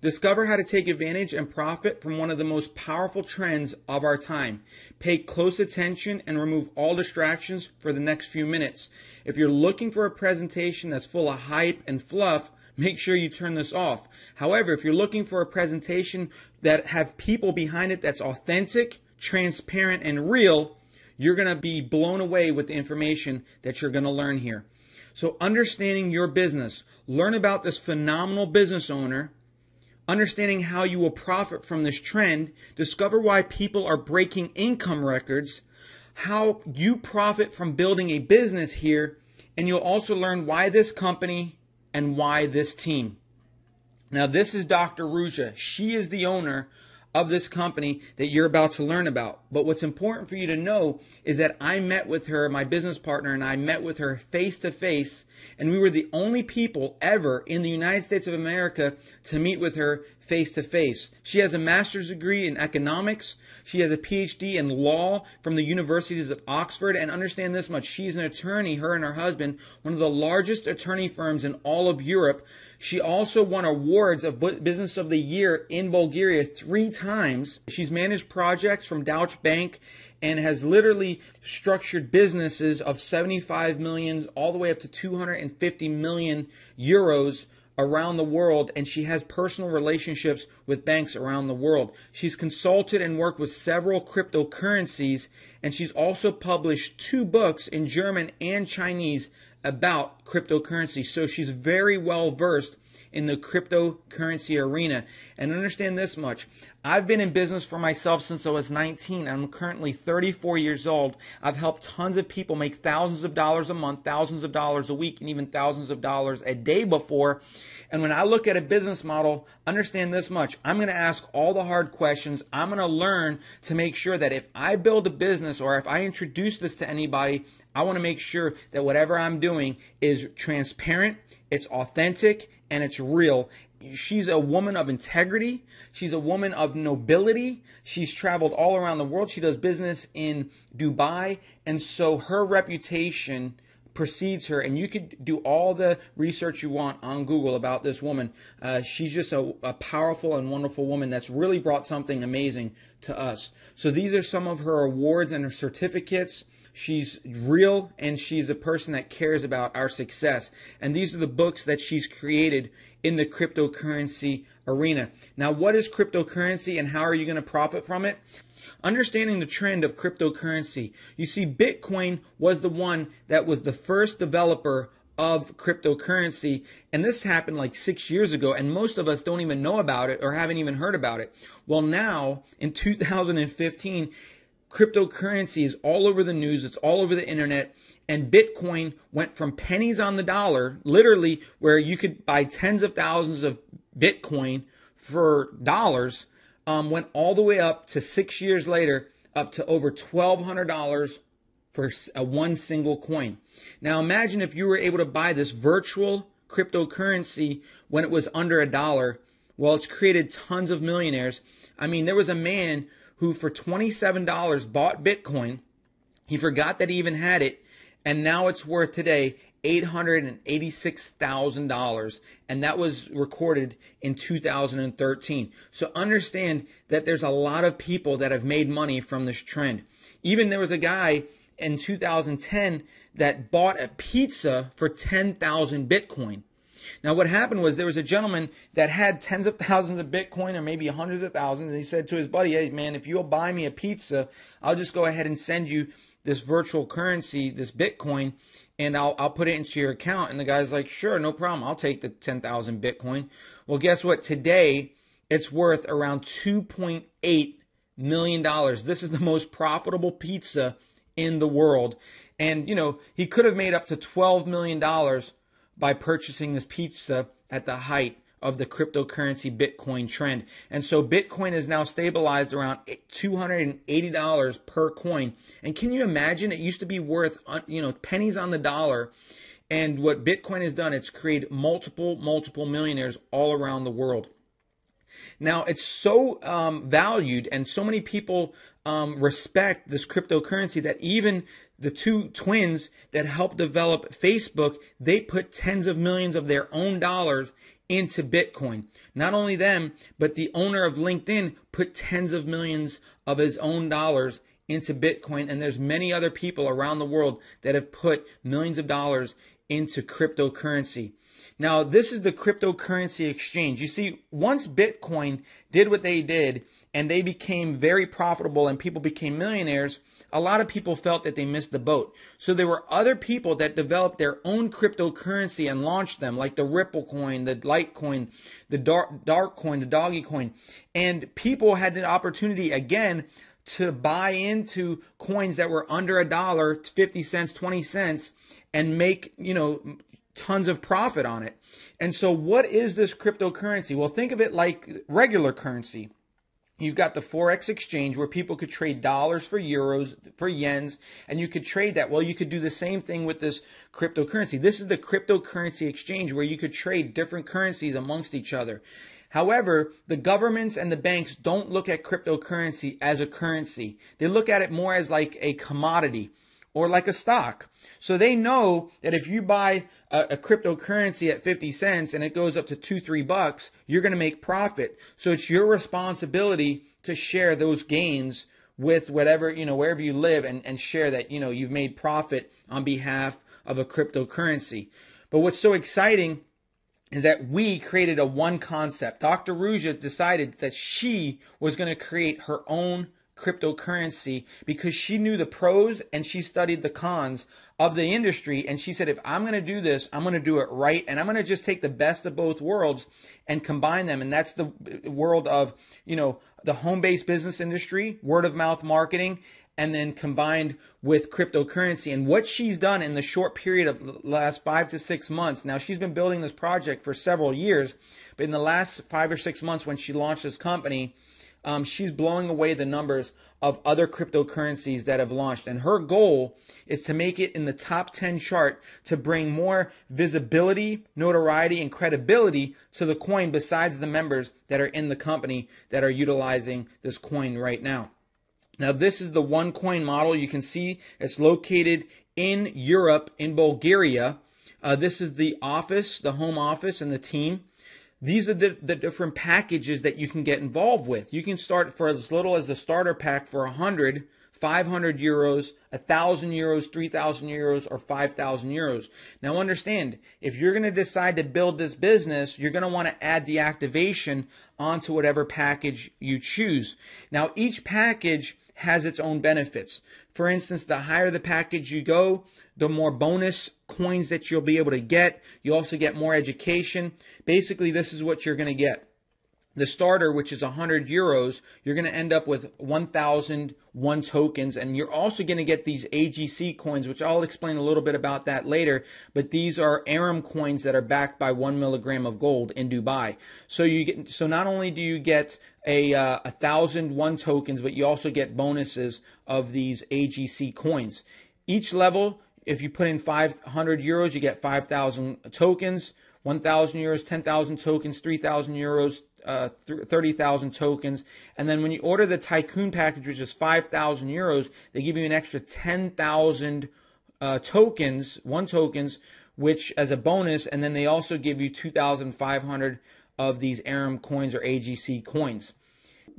Discover how to take advantage and profit from one of the most powerful trends of our time. Pay close attention and remove all distractions for the next few minutes. If you're looking for a presentation that's full of hype and fluff, make sure you turn this off. However, if you're looking for a presentation that have people behind it that's authentic, transparent, and real, you're going to be blown away with the information that you're going to learn here. So understanding your business, learn about this phenomenal business owner, understanding how you will profit from this trend, discover why people are breaking income records, how you profit from building a business here, and you'll also learn why this company and why this team. Now, this is Dr. Ruzha. She is the owner of this company that you're about to learn about. But what's important for you to know is that I met with her, my business partner, and I met with her face to face, and we were the only people ever in the United States of America to meet with her face to face. She has a master's degree in economics. She has a PhD in law from the universities of Oxford. And understand this much, she's an attorney, her and her husband, one of the largest attorney firms in all of Europe. She also won awards of Business of the Year in Bulgaria 3 times. She's managed projects from Deutsche Bank and has literally structured businesses of 75 million all the way up to 250 million euros around the world, and she has personal relationships with banks around the world. She's consulted and worked with several cryptocurrencies, and she's also published 2 books in German and Chinese about cryptocurrency. So she's very well versed in the cryptocurrency arena. And understand this much, I've been in business for myself since I was 19. I'm currently 34 years old. I've helped tons of people make thousands of dollars a month, thousands of dollars a week, and even thousands of dollars a day before. And when I look at a business model, understand this much, I'm going to ask all the hard questions. I'm going to learn to make sure that if I build a business or if I introduce this to anybody, I want to make sure that whatever I'm doing is transparent, it's authentic, and it's real. She's a woman of integrity. She's a woman of nobility. She's traveled all around the world. She does business in Dubai. And so her reputation precedes her. And you could do all the research you want on Google about this woman. She's just a powerful and wonderful woman that's really brought something amazing to us. So these are some of her awards and her certificates. She's real, and she's a person that cares about our success. And these are the books that she's created in the cryptocurrency arena. Now, what is cryptocurrency and how are you going to profit from it? Understanding the trend of cryptocurrency. You see, Bitcoin was the one that was the first developer of cryptocurrency, and this happened like 6 years ago, and most of us don't even know about it or haven't even heard about it. Well, now, in 2015, cryptocurrency is all over the news, it's all over the internet, and Bitcoin went from pennies on the dollar, literally where you could buy tens of thousands of Bitcoin for dollars, went all the way up to 6 years later, up to over $1,200 for one single coin. Now imagine if you were able to buy this virtual cryptocurrency when it was under $1. Well, it's created tons of millionaires. I mean, there was a man who for $27 bought Bitcoin. He forgot that he even had it, and now it's worth today $886,000, and that was recorded in 2013. So understand that there's a lot of people that have made money from this trend. Even there was a guy in 2010 that bought a pizza for 10,000 Bitcoin. Now, what happened was there was a gentleman that had tens of thousands of Bitcoin or maybe hundreds of thousands. And he said to his buddy, hey, man, if you'll buy me a pizza, I'll just go ahead and send you this virtual currency, this Bitcoin, and I'll put it into your account. And the guy's like, sure, no problem. I'll take the 10,000 Bitcoin. Well, guess what? Today, it's worth around $2.8 million. This is the most profitable pizza in the world. And, you know, he could have made up to $12 million by purchasing this pizza at the height of the cryptocurrency Bitcoin trend. And so Bitcoin is now stabilized around $280 per coin. And can you imagine? It used to be worth, pennies on the dollar. And what Bitcoin has done, it's created multiple millionaires all around the world. Now, it's so valued and so many people respect this cryptocurrency that even the 2 twins that helped develop Facebook, they put tens of millions of their own dollars into Bitcoin. Not only them, but the owner of LinkedIn put tens of millions of his own dollars into Bitcoin. And there's many other people around the world that have put millions of dollars into cryptocurrency. Now, this is the cryptocurrency exchange. You see, once Bitcoin did what they did and they became very profitable and people became millionaires, a lot of people felt that they missed the boat. So there were other people that developed their own cryptocurrency and launched them, like the Ripple coin, the Litecoin, the Dark coin, the Doggy coin. And people had the opportunity again to buy into coins that were under $1, 50 cents, 20 cents, and make, tons of profit on it. And so what is this cryptocurrency? Well, think of it like regular currency. You've got the Forex exchange where people could trade dollars for euros, for yens, and you could trade that. Well, you could do the same thing with this cryptocurrency. This is the cryptocurrency exchange where you could trade different currencies amongst each other. However, the governments and the banks don't look at cryptocurrency as a currency. They look at it more as like a commodity or like a stock. So they know that if you buy a cryptocurrency at 50 cents and it goes up to $2-3, you're going to make profit. So it's your responsibility to share those gains with whatever, wherever you live and share that, you've made profit on behalf of a cryptocurrency. But what's so exciting is that we created a one concept. Dr. Rужи decided that she was going to create her own cryptocurrency because she knew the pros and she studied the cons of the industry. And she said, if I'm going to do this, I'm going to do it right. And I'm going to just take the best of both worlds and combine them. And that's the world of, the home-based business industry, word of mouth marketing, and then combined with cryptocurrency. And what she's done in the short period of the last 5 to 6 months, now she's been building this project for several years, but in the last 5 or 6 months when she launched this company, she's blowing away the numbers of other cryptocurrencies that have launched. And her goal is to make it in the top 10 chart to bring more visibility, notoriety, and credibility to the coin besides the members that are in the company that are utilizing this coin right now. Now, this is the OneCoin model. You can see it's located in Europe, in Bulgaria. This is the office, the home office, and the team. These are the different packages that you can get involved with. You can start for as little as the starter pack for 100, 500 euros, 1,000 euros, 3,000 euros, or 5,000 euros. Now understand, if you're going to decide to build this business, you're going to want to add the activation onto whatever package you choose. Now each package has its own benefits. For instance, the higher the package you go, the more bonus coins that you'll be able to get. You also get more education. Basically, this is what you're going to get. The starter, which is 100 euros, you're going to end up with 1,001 tokens. And you're also going to get these AGC coins, which I'll explain a little bit about that later. But these are Aram coins that are backed by 1 milligram of gold in Dubai. So not only do you get 1,001 tokens, but you also get bonuses of these AGC coins. Each level, if you put in 500 euros, you get 5,000 tokens, 1,000 euros, 10,000 tokens, 3,000 euros, 30,000 tokens. And then when you order the Tycoon package, which is 5,000 euros, they give you an extra 10,000 tokens, which as a bonus. And then they also give you 2,500 of these Aram coins or AGC coins.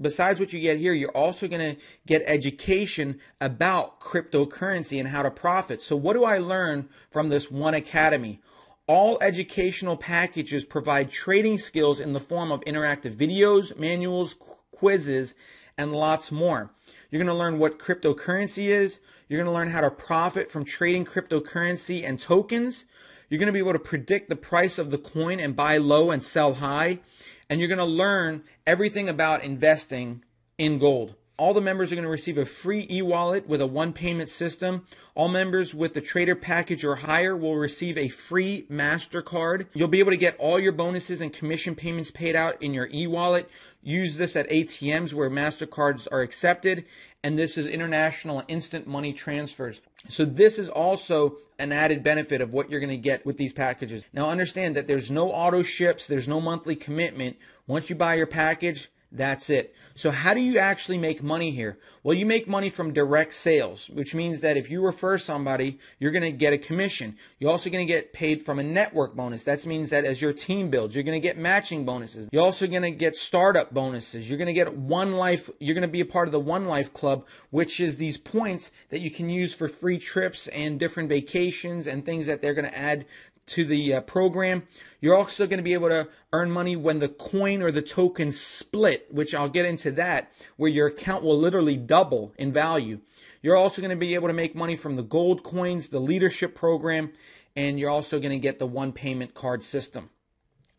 Besides what you get here, you're also going to get education about cryptocurrency and how to profit. So what do I learn from this One Academy? All educational packages provide trading skills in the form of interactive videos, manuals, quizzes, and lots more. You're going to learn what cryptocurrency is. You're going to learn how to profit from trading cryptocurrency and tokens. You're going to be able to predict the price of the coin and buy low and sell high. And you're going to learn everything about investing in gold. All the members are going to receive a free e-wallet with a one-payment system. All members with the trader package or higher will receive a free MasterCard. You'll be able to get all your bonuses and commission payments paid out in your e-wallet. Use this at ATMs where MasterCards are accepted. And this is international instant money transfers. So this is also an added benefit of what you're going to get with these packages. Now understand that there's no auto ships, there's no monthly commitment. Once you buy your package, That's it. So how do you actually make money here? Well, you make money from direct sales, which means that if you refer somebody, you're going to get a commission. You're also going to get paid from a network bonus. That means that as your team builds, you're going to get matching bonuses. You're also going to get startup bonuses. You're going to get One Life. You're going to be a part of the One Life Club, which is these points that you can use for free trips and different vacations and things that they're going to add to the program. You're also going to be able to earn money when the coin or the token split, which I'll get into that, where your account will literally double in value. You're also going to be able to make money from the gold coins, the leadership program, and you're also going to get the one payment card system.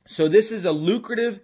So this is a lucrative,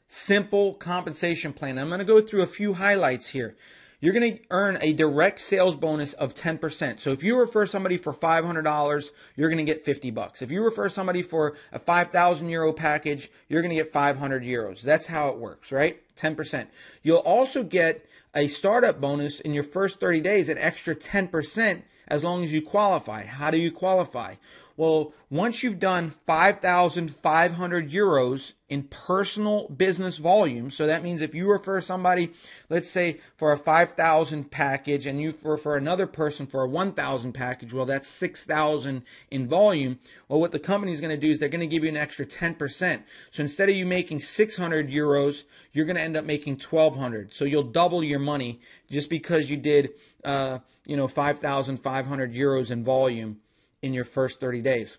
simple compensation plan. I'm going to go through a few highlights here. You're going to earn a direct sales bonus of 10%. So if you refer somebody for $500, you're going to get $50. If you refer somebody for a 5,000 euro package, you're going to get 500 euros. That's how it works, right? 10%. You'll also get a startup bonus in your first 30 days, an extra 10% as long as you qualify. How do you qualify? Well, once you've done 5,500 euros in personal business volume, so that means if you refer somebody, let's say for a 5,000 package and you refer another person for a 1,000 package, well, that's 6,000 in volume. Well, what the company is going to do is they're going to give you an extra 10%. So instead of you making 600 euros, you're going to end up making 1,200. So you'll double your money just because you did, 5,500 euros in volume in your first 30 days.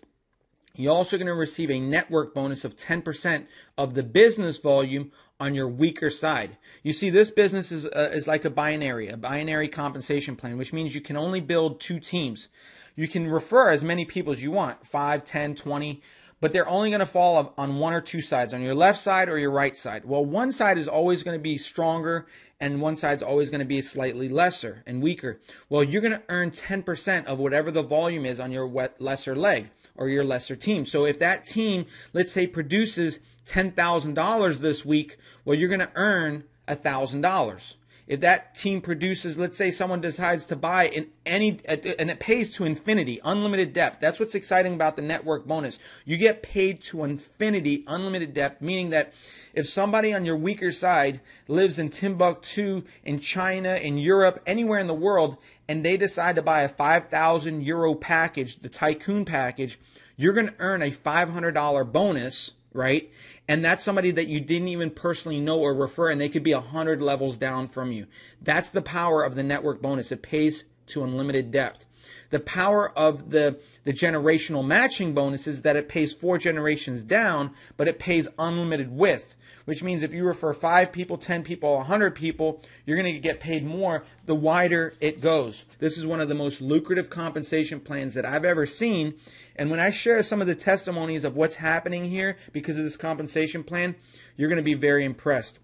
You're also going to receive a network bonus of 10% of the business volume on your weaker side. You see, this business is like a binary compensation plan, which means you can only build 2 teams. You can refer as many people as you want, 5, 10, 20, but they're only going to fall on 1 or 2 sides, on your left side or your right side. Well, one side is always going to be stronger and one side's always going to be slightly lesser and weaker. Well, you're going to earn 10% of whatever the volume is on your lesser leg or your lesser team. So if that team, let's say, produces $10,000 this week, well, you're going to earn $1,000. If that team produces, let's say someone decides to buy and it pays to infinity, unlimited depth. That's what's exciting about the network bonus. You get paid to infinity, unlimited depth, meaning that if somebody on your weaker side lives in Timbuktu, in China, in Europe, anywhere in the world, and they decide to buy a 5,000 euro package, the tycoon package, you're going to earn a $500 bonus, right? And that's somebody that you didn't even personally know or refer, and they could be 100 levels down from you. That's the power of the network bonus. It pays to unlimited depth. The power of the generational matching bonus is that it pays 4 generations down, but it pays unlimited width, which means if you refer 5 people, 10 people, 100 people, you're going to get paid more the wider it goes. This is one of the most lucrative compensation plans that I've ever seen. And when I share some of the testimonies of what's happening here because of this compensation plan, you're going to be very impressed.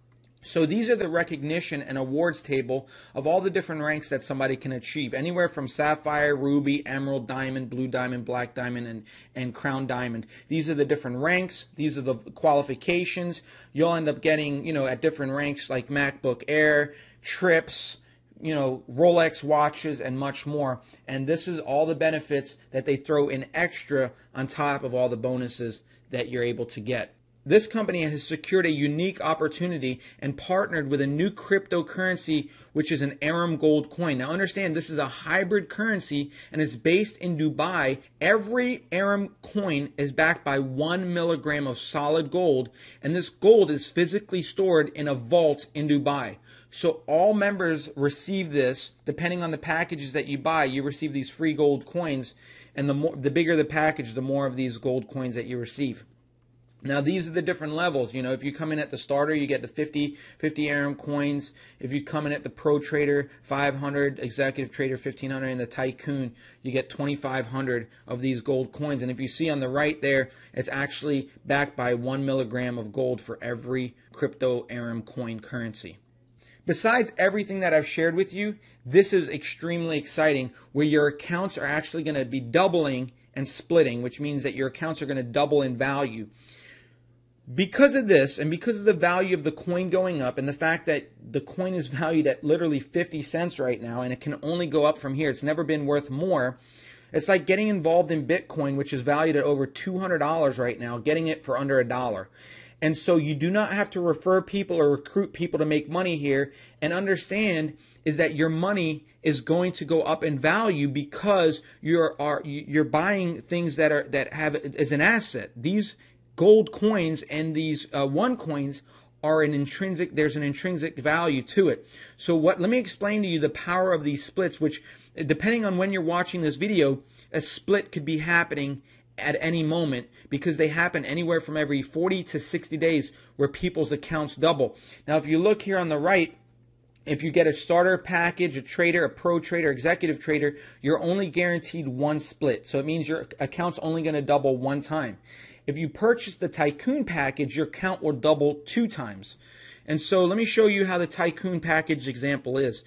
So these are the recognition and awards table of all the different ranks that somebody can achieve. Anywhere from Sapphire, Ruby, Emerald, Diamond, Blue Diamond, Black Diamond, and Crown Diamond. These are the different ranks. These are the qualifications. You'll end up getting, at different ranks like MacBook Air, trips, Rolex watches, and much more. And this is all the benefits that they throw in extra on top of all the bonuses that you're able to get. This company has secured a unique opportunity and partnered with a new cryptocurrency, which is an Aram gold coin. Now understand, this is a hybrid currency and it's based in Dubai. Every Aram coin is backed by 1 milligram of solid gold, and this gold is physically stored in a vault in Dubai. So all members receive this. Depending on the packages that you buy, you receive these free gold coins, and the bigger the package, the more of these gold coins that you receive. Now, these are the different levels. If you come in at the starter, you get the 50 Aram coins. If you come in at the Pro Trader, 500, Executive Trader, 1,500, and the Tycoon, you get 2,500 of these gold coins. And if you see on the right there, it's actually backed by 1 milligram of gold for every crypto Aram coin currency. Besides everything that I've shared with you, this is extremely exciting, where your accounts are actually going to be doubling and splitting, which means that your accounts are going to double in value. Because of this, and because of the value of the coin going up, and the fact that the coin is valued at literally 50 cents right now, and it can only go up from here, it's never been worth more. It's like getting involved in Bitcoin, which is valued at over $200 right now, getting it for under $1. And so you do not have to refer people or recruit people to make money here. And understand is that your money is going to go up in value because you're buying things that have as an asset. These gold coins and these OneCoins are there's an intrinsic value to it. So let me explain to you the power of these splits, which depending on when you're watching this video, a split could be happening at any moment because they happen anywhere from every 40 to 60 days where people's accounts double. Now, if you look here on the right, if you get a starter package, a trader, a pro trader, executive trader, you're only guaranteed one split. So it means your account's only going to double one time. If you purchase the tycoon package, your account will double 2 times. And so let me show you how the tycoon package example is.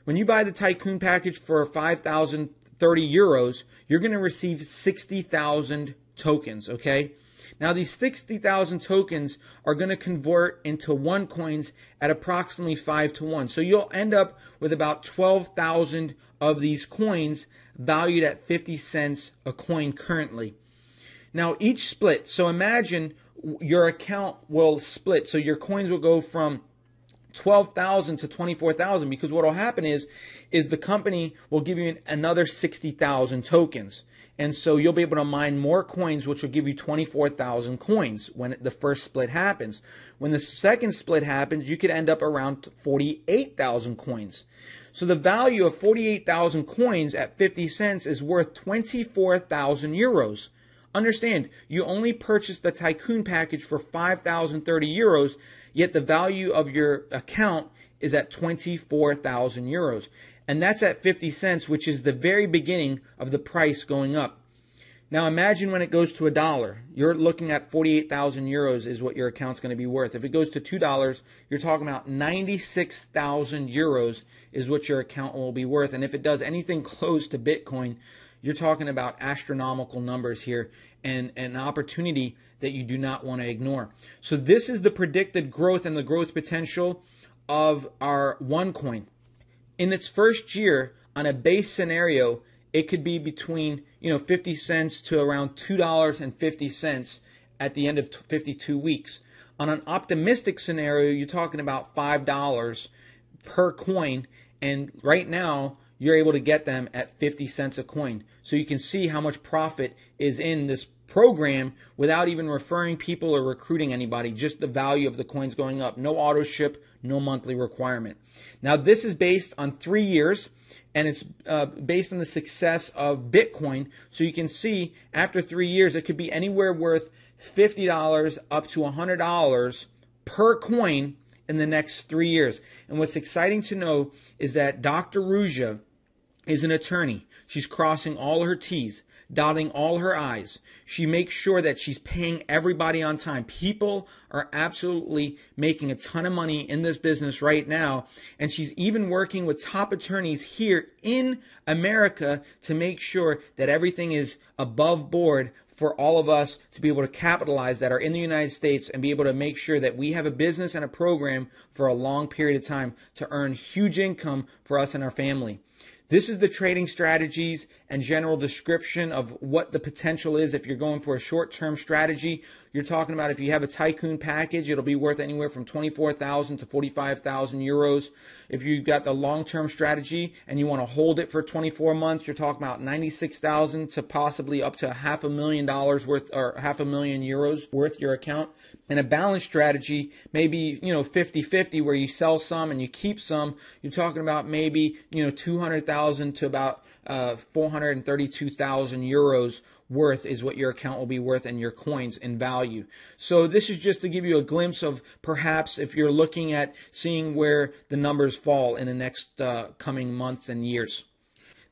When you buy the tycoon package for 5,030 euros, you're going to receive 60,000 tokens, okay? Now these 60,000 tokens are going to convert into OneCoins at approximately 5 to 1. So you'll end up with about 12,000 of these coins valued at 50 cents a coin currently. Now each split, so imagine your account will split. So your coins will go from 12,000 to 24,000 because what will happen is the company will give you another 60,000 tokens. And so you'll be able to mine more coins, which will give you 24,000 coins when the first split happens. When the second split happens, you could end up around 48,000 coins. So the value of 48,000 coins at 50 cents is worth 24,000 euros. Understand, you only purchased the tycoon package for 5,030 euros, yet the value of your account is at 24,000 euros. And that's at 50 cents, which is the very beginning of the price going up. Now imagine when it goes to $1. You're looking at 48,000 euros is what your account's going to be worth. If it goes to $2, you're talking about 96,000 euros is what your account will be worth. And if it does anything close to Bitcoin, you're talking about astronomical numbers here and an opportunity that you do not want to ignore. So this is the predicted growth and the growth potential of our OneCoin. In its first year, on a base scenario, it could be between 50 cents to around $2.50 at the end of 52 weeks. On an optimistic scenario, you're talking about $5 per coin, and right now you're able to get them at 50 cents a coin. So you can see how much profit is in this program without even referring people or recruiting anybody, just the value of the coins going up. No auto ship, no monthly requirement. Now this is based on 3 years, and it's based on the success of Bitcoin. So you can see after 3 years, it could be anywhere worth $50 up to $100 per coin in the next 3 years. And what's exciting to know is that Dr. Ruzha is an attorney. She's crossing all her T's, dotting all her I's. She makes sure that she's paying everybody on time. People are absolutely making a ton of money in this business right now, and she's even working with top attorneys here in America to make sure that everything is above board for all of us to be able to capitalize that are in the United States and be able to make sure that we have a business and a program for a long period of time to earn huge income for us and our family. This is the trading strategies and general description of what the potential is if you're going for a short-term strategy. You're talking about if you have a tycoon package, it'll be worth anywhere from 24,000 to 45,000 euros. If you've got the long-term strategy and you want to hold it for 24 months, you're talking about 96,000 to possibly up to $500,000 worth, or 500,000 euros worth your account. And a balanced strategy, maybe 50-50, where you sell some and you keep some. You're talking about maybe 200,000 to about 432,000 euros worth is what your account will be worth and your coins in value. So this is just to give you a glimpse of perhaps if you're looking at seeing where the numbers fall in the next coming months and years.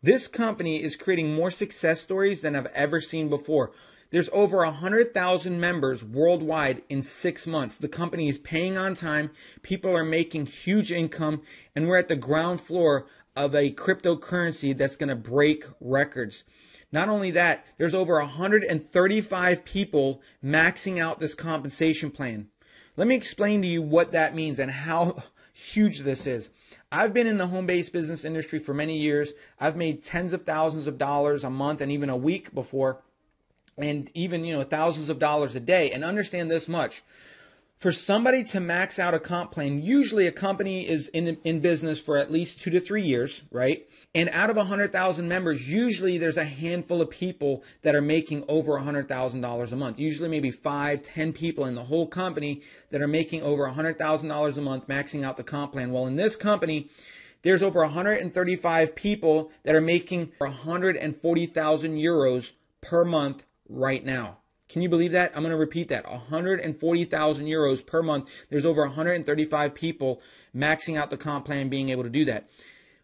This company is creating more success stories than I've ever seen before. There's over 100,000 members worldwide in 6 months. The company is paying on time. People are making huge income, and we're at the ground floor of a cryptocurrency that's going to break records. Not only that, there's over 135 people maxing out this compensation plan. Let me explain to you what that means and how huge this is. I've been in the home-based business industry for many years. I've made tens of thousands of dollars a month and even a week before, and even thousands of dollars a day. And understand this much. For somebody to max out a comp plan, usually a company is in business for at least 2 to 3 years, right? And out of 100,000 members, usually there's a handful of people that are making over $100,000 a month. Usually maybe 5, 10 people in the whole company that are making over $100,000 a month, maxing out the comp plan. Well, in this company, there's over 135 people that are making 140,000 euros per month right now. Can you believe that? I'm going to repeat that. 140,000 euros per month. There's over 135 people maxing out the comp plan being able to do that.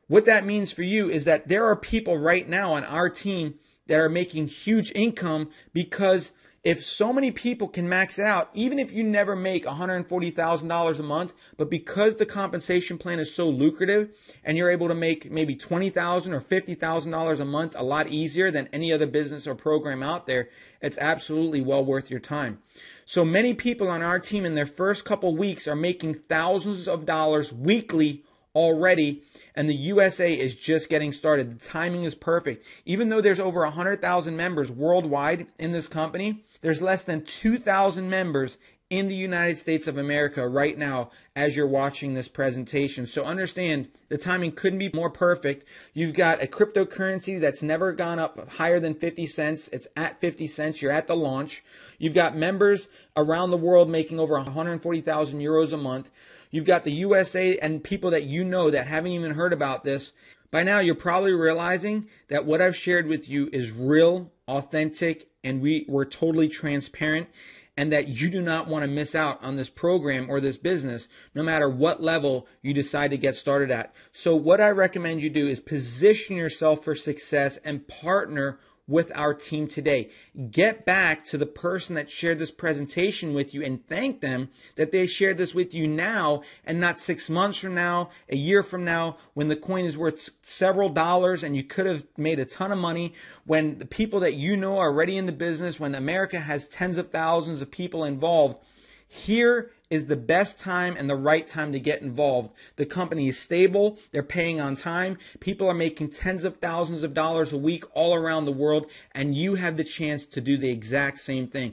What that means for you is that there are people right now on our team that are making huge income, because if so many people can max it out, even if you never make $140,000 a month, but because the compensation plan is so lucrative and you're able to make maybe $20,000 or $50,000 a month a lot easier than any other business or program out there, it's absolutely well worth your time. So many people on our team in their first couple weeks are making thousands of dollars weekly already, and the USA is just getting started. The timing is perfect. Even though there's over 100,000 members worldwide in this company, there's less than 2,000 members in the United States of America right now as you're watching this presentation. So understand, the timing couldn't be more perfect. You've got a cryptocurrency that's never gone up higher than 50 cents. It's at 50 cents. You're at the launch. You've got members around the world making over 140,000 euros a month. You've got the USA and people that you know that haven't even heard about this. By now, you're probably realizing that what I've shared with you is real, authentic, and we're totally transparent, and that you do not want to miss out on this program or this business, no matter what level you decide to get started at. So what I recommend you do is position yourself for success and partner with our team today. Get back to the person that shared this presentation with you and thank them that they shared this with you now and not 6 months from now, a year from now, when the coin is worth several dollars and you could have made a ton of money, when the people that you know are already in the business, when America has tens of thousands of people involved. Here is the best time and the right time to get involved. The company is stable. They're paying on time. People are making tens of thousands of dollars a week all around the world, and you have the chance to do the exact same thing.